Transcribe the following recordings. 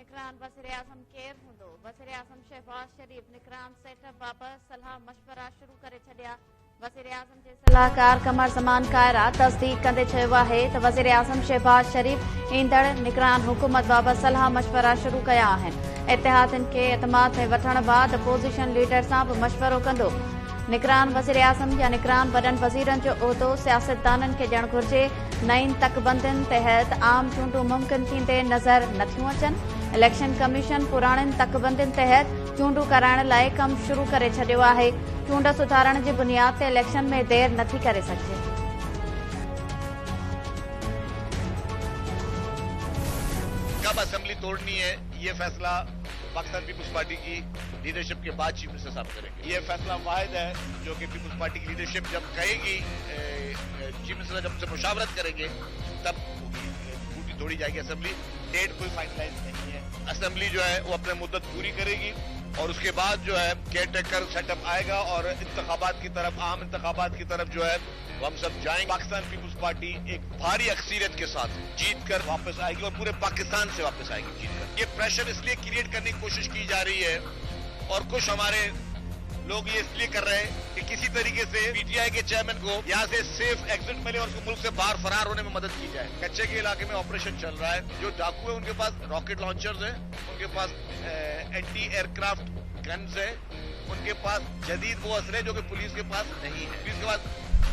निगरान वज़ीर-ए-आज़म केरु हूंदो? वज़ीर-ए-आज़म शहबाज शरीफ निगरान सेटअप बाबति सलाह मशवरा शुरू करे छॾिया। वज़ीर-ए-आज़म जे सलाहकार कमर ज़मान कायरा तस्दीक कंदे चयो आहे त वज़ीर-ए-आज़म शहबाज शरीफ ईंदड़ निगरान हुकूमत बाबति सलाह मशवरा शुरू कया आहिनि। इत्तेहादियुनि खे एतमाद में वठण बैदि अपोज़िशन लीडर सां बि मशवरो कंदो। निगरान वज़ीर-ए-आज़म या निगरान वॾनि वज़ीरनि जो उहिदो सियासतदाननि खे ॾियणु घुर्जे। नईं तकबंदियुनि तहत आम चूंडूं मुमकिन थींदे नज़र नथियूं अचनि। इलेक्शन कमीशन पुराणनि तकबंदियुनि तहत चूंडूं कराइण लाइ कमु शुरू करे छॾियो आहे। चूंड सुधारण जी बुनियाद ते इलेक्शन में देर नथी करे सघिजे। कब असेंबली तोड़नी है, ये फैसला पाकिस्तान पीपुल्स पार्टी की लीडरशिप के बाद चीफ मिनिस्टर साहब करेंगे। ये फैसला वाहिद है जो कि पीपुल्स पार्टी की लीडरशिप जब कहेगी, चीफ मिनिस्टर जब से मुशावरत करेंगे तब टूटी तोड़ी जाएगी असेंबली। डेट कोई फाइनलाइज नहीं है। असेंबली जो है वो अपने मुद्दत पूरी करेगी और उसके बाद जो है केयर टेकर सेटअप आएगा और इंतखाबात की तरफ, आम इंतखाबात की तरफ जो है वो हम सब जाएंगे। पाकिस्तान पीपुल्स पार्टी एक भारी अक्सरियत के साथ जीत कर वापस आएगी और पूरे पाकिस्तान से वापस आएगी जीत कर। ये प्रेशर इसलिए क्रिएट करने की कोशिश की जा रही है और कुछ हमारे लोग ये इसलिए कर रहे हैं कि किसी तरीके से पीटीआई के चेयरमैन को यहाँ से सेफ एग्जिट मिले और उसको मुल्क से बाहर फरार होने में मदद की जाए। कच्चे के इलाके में ऑपरेशन चल रहा है। जो डाकू है उनके पास रॉकेट लॉन्चर्स है, उनके पास एंटी एयरक्राफ्ट गन्स है, उनके पास जदीद वो असले जो कि पुलिस के पास नहीं है। पुलिस के पास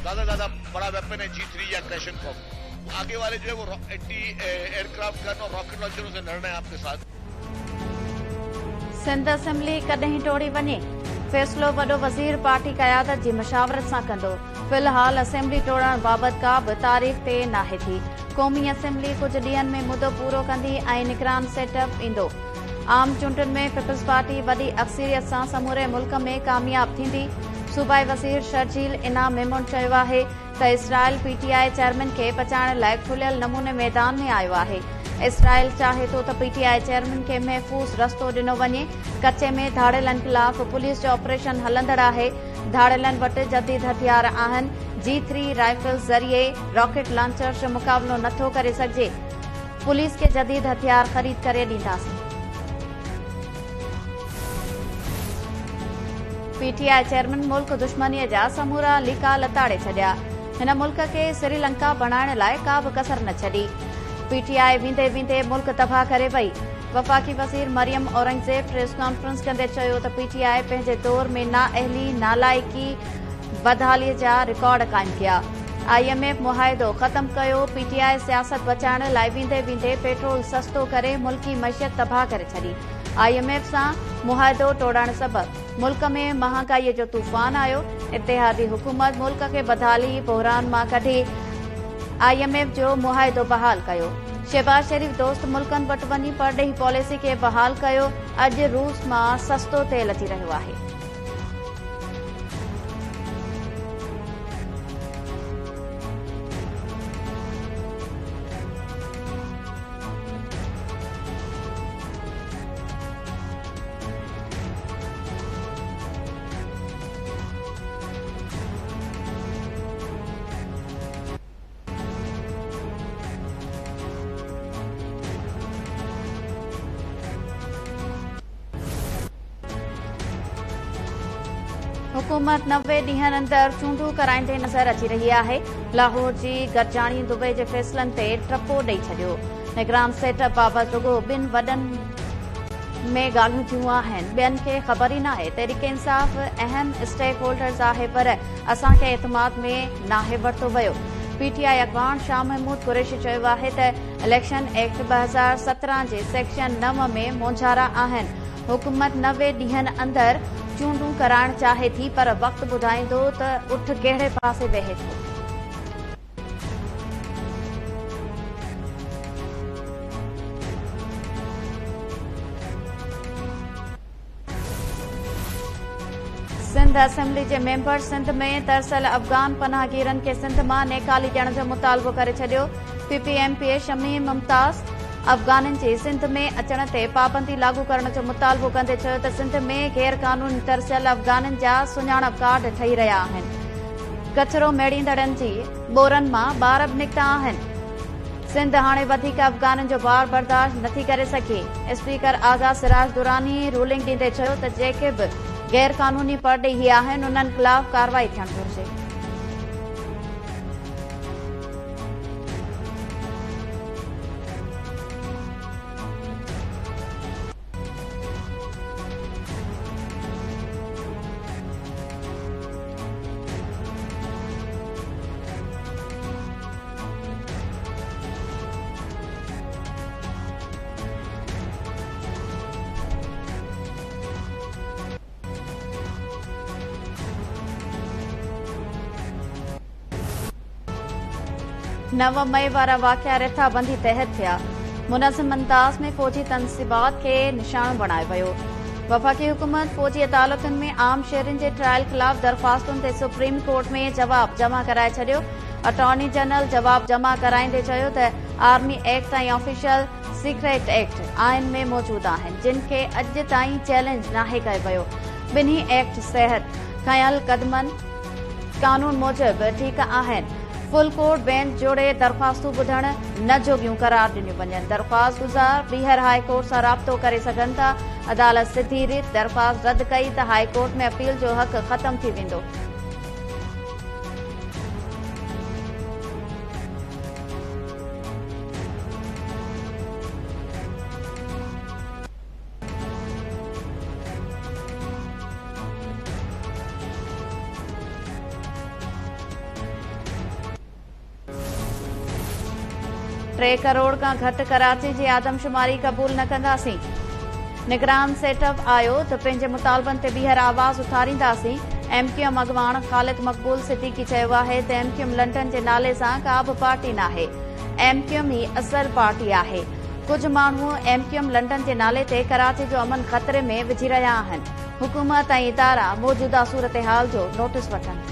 ज्यादा बड़ा वेपन है G3 या क्लैशनकोव। आगे वाले जो है वो एंटी एयरक्राफ्ट गन और रॉकेट लॉन्चरों से लड़ रहे हैं आपके साथ। सिंध असेंबली कॾहिं टोड़ी वञे, फ़ैसिलो वॾो वज़ीर पार्टी क़यादत जी मशावरत सां कंदो। फ़िलहाल असेंबली टोड़ण बाबति का बि तारीख़ ते नाहे थी। क़ौमी असेंबली कुझु ॾींहनि में मुदो पूरो कंदी ऐं निगरान सेटअप ईंदो। आम चूंडुनि में पीपल्स पार्टी वॾी अक्सरियत सां समूरे मुल्क में कामयाब थींदी। सूबाई वज़ीर शर्जील इनाम मेमून चयो आहे त इसराइल पीटीआई चेयरमैन खे बचाइण लाइ खुलियल नमूने मैदान में आयो आहे। इसराइल चाहे थो त पीटीआई चेयरमैन खे महफ़ूज़ रस्तो ॾिनो वञे। कचे में धाड़ेलनि ख़िलाफ़ पुलिस जो ऑपरेशन हलंदड़ आहे। धाड़ेलनि वटि जदीद हथियार आहिनि। G3 राइफल्स ज़रिए रॉकेट लॉन्चर जो मुक़ाबिलो नथो करे सघिजे। पुलिस खे जदीद हथियार ख़रीद करे ॾींदासीं। पीटीआई चेयरमैन मुल्क दुश्मनीअ जा समूरा लीका लताड़े छॾिया। हिन मुल्क खे श्रीलंका बणाइण लाइ का बि कसर न छॾी। पीटीआई वेंदे वेंदे मुल्क तबाह करे वई। वफ़ाक़ी वज़ीर मरियम औरंगज़ेब प्रेस कॉन्फ्रेंस कंदे चयो त पीटीआई पंहिंजे दौर में नाअहली नालाइकी बदहालीअ जा रिकॉर्ड क़ाइमु कया। IMF मुआहिदो ख़त्म कयो। पीटीआई सियासत बचाइण लाइ वेंदे वेंदे पेट्रोल सस्तो करे मुल्की मईशत तबाह करे छॾी। IMF सां मुआहिदो टोड़ण सबबि मुल्क में महांगाईअ जो तूफ़ान आयो। इत्तेहादी हुकूमत मुल्क खे बदहाली बहरान मां कढी IMF जो मुआहिदो बहाल कयो। शहबाज शरीफ दोस्त मुल्कनि वटि वञी परॾेही पॉलिसी खे बहाल कयो। अॼु रूस मां सस्तो तेल अची रहियो आहे। हुकूमत 90 ॾींहनि अंदर चूंडूं कराईंदे नज़र अची रही आहे। लाहौर जी गॾजाणी दुबई जे फ़ैसिलनि ते टपो ॾेई छॾियो। निगरान सेटअप बाबति रुॻो ॿिनि वॾनि में ॻाल्हियूं थियूं आहिनि। ॿियनि खे ख़बर ई नाहे। तहरीक इंसाफ़ अहम स्टेक होल्डर्स आहे पर असांखे एतमाद में नाहे वरितो वियो। पीटीआई अॻवान शाह महमूद कुरैशी चयो आहे त इलेक्शन एक्ट 2017 जे सेक्शन 9 में मोंझारा आहिनि। हुकूमत 90 ॾींहनि अंदर चूंडूं कराइण चाहे थी पर वक़्तु ॿुधाईंदो त उठ कहिड़े पासे वेहे थो। सिंध असेंबली जे मेंबर सिंध में दरअसल अफ़गान पनाहगीरनि खे सिंध मां नेकाली ॾियण जो मुतालबो करे छॾियो। PPMP शमीम मुमताज़ अफ़गाननि जे सिंध में अचण ते पाबंदी लागू करण जो मुतालबो कंदे चयो त सिंध में गैर क़ानूनी तरसियल अफ़गाननि जा सुञाणप कार्ड ठही रहिया आहिनि। कचरो मेड़ींदड़नि जी ॿोरनि मां ॿार बि निकिता आहिनि। सिंध हाणे वधीक अफ़गाननि जो बार बर्दाश्त नथी करे सघे। स्पीकर आज़ाद सिराज दुरानी रूलिंग ॾींदे चयो त जेके बि गैर कानूनी परडेही आहिनि उन्हनि ख़िलाफ़ कार्रवाई थियणु घुरिजे। नव मई वारा वाक़िया रिथाबंदी तहत थिया। मुनज़्ज़म अंदाज़ में फ़ौजी तनसीबात खे निशानो बणायो वियो। वफ़ाक़ी हुकूमत फ़ौजी अदालतुनि में आम शहरियुनि जे ट्रायल ख़िलाफ़ दरख़्वास्तुनि ते सुप्रीम कोर्ट में जवाब जमा कराए छॾियो। अटॉर्नी जनरल जवाब जमा कराईंदे चयो त आर्मी एक्ट ऐं ऑफिशियल सीक्रेट एक्ट आइन में मौजूद आहिनि, जिन खे अॼु ताईं चैलेंज नाहे कयो वियो। ॿिन्ही एक्ट तहत खयल क़दमनि कानून मूजिब ठीक आहिनि। फुल कोर्ट बेंच जोड़े दरख़्वास्तूं ॿुधण न जोगियूं करार ॾिनियूं वञनि। दरख़्वास्त गुज़ार ॿीहर हाई कोर्ट सां राब्तो करे सघनि था। अदालत सिधी रीत दरख़्वास्त रद्द कई त हाई कोर्ट में अपील जो हक़ ख़तम थी वेंदो। टे करोड़ खां घटि कराची जी आदमशुमारी क़बूल न कंदासीं। निगरान सेटअप आयो त पंहिंजे मुतालबनि ते ॿीहर आवाज़ उथारींदासीं। एमक्यूएम अॻवान ख़ालिद मक़बूल सिद्दीकी चयो आहे त एमक्यूएम लंडन जे नाले सां का बि पार्टी नाहे। एमक्यूएम ई असल पार्टी आहे। कुझु माण्हू एमक्यूएम लंडन जे नाले ते कराची जो अमन ख़तरे में विझी रहिया आहिनि। हुकूमत ऐं इदारा मौजूदा सूरतहाल जो नोटिस वठनि।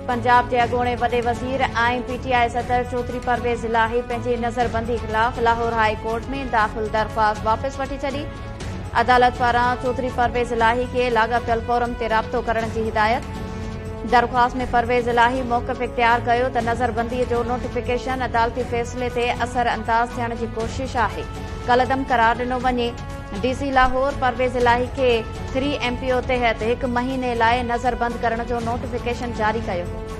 पंजाब जे अॻूणे वॾे वज़ीर ऐं पीटीआई सदर चौधरी परवेज़ इलाही पंहिंजी नज़रबंदी ख़िलाफ़ लाहौर हाई कोर्ट में दाख़िल दरख़्वास्त वापसि वठी छॾी। अदालत पारां चौधरी परवेज़ इलाही खे लाॻापियल फोरम ते राब्तो करण जी हिदायत। दरख़्वास्त में परवेज़ इलाही मौक़िफ़ इख़्तियार कयो त नज़रबंदीअ जो नोटिफिकेशन अदालती फ़ैसिले ते असर अंदाज़ थियण जी कोशिश आहे। कलदम करार ॾिनो वञे। डीसी लाहौर परवेज़ इलाही खे 3 MPO तहत 1 महीने लाइ नज़रबंद करण जो नोटिफिकेशन जारी कयो हो।